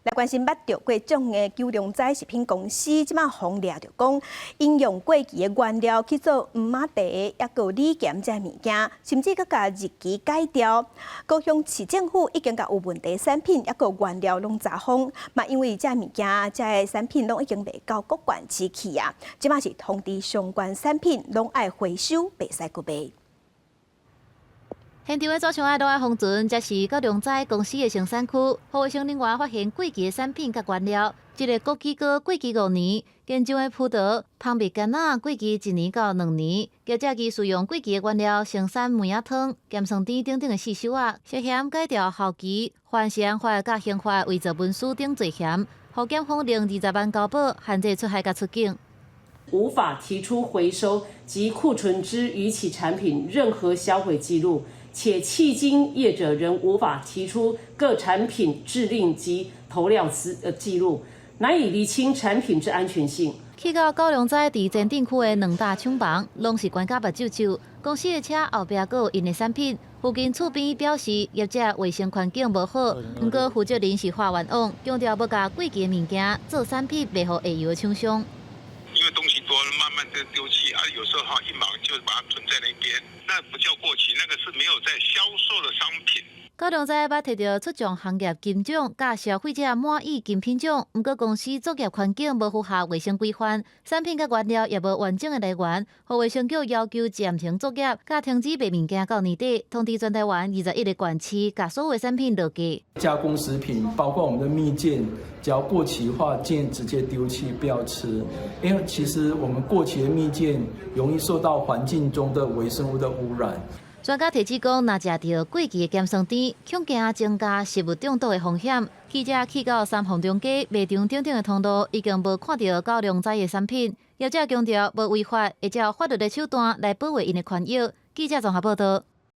来关心捌到过种的九龙仔食品公司，即马轰掠着讲，因用过期的原料去做黄麻茶，也有李咸这物件，甚至佮甲日期改掉。高雄市政府已经甲有问题产品，也有原料拢查封，嘛因为这物件、这个产品拢已经卖到各县市去啊，即马是通知相关产品拢爱回收，袂使搁卖。 现场的早上爱都爱封存，这是高雄仔公司的生产区，互卫生人员发现过期的产品甲原料。一个枸杞糕过期5年，现种的葡萄、芳蜜柑仔过期1年到2年。业者机使用过期的原料生产梅仔汤、咸酸甜等等的四手仔，涉嫌改掉效期、犯事案法甲刑法伪造文书等罪嫌，互检方令20万交保，限制出海甲出境。 无法提出回收及库存之逾期产品任何销毁记录，且迄今业者仍无法提出各产品制令及投料记录，难以厘清产品之安全性。去到高雄仔伫前镇区的2大厂房，拢是关甲目睭睭。公司的车后壁阁有因的产品，附近厝边表示业者卫生环境无好，不过负责人是花园网，强调要甲过期的物件做产品卖互下游的厂商。 因为东西多，慢慢的丢弃，有时候一忙就把它囤在那边，那不叫过期，那个是没有在销售的商品。高雄仔捌摕到出奖行业金奖，甲消费者满意金品奖，不过公司作业环境无符合卫生规范，产品甲原料也无完整的来源，互卫生局要求暂停作业，甲停止卖物件到年底，通知全台湾21个县市，甲所有的产品落架。加工食品包括我们的蜜饯，只要过期的话，建议直接丢弃，不要吃。因为其实我们过期的蜜饯容易受到环境中的微生物的污染。 专家提醒讲，若食到过期的咸酸甜，恐惊增加食物中毒的风险。记者去到三凤中街、卖场等等的通路，已经无看到高粱仔的产品。业者强调，无违法，会照法律的手段来保卫因的权益。记者综合报道。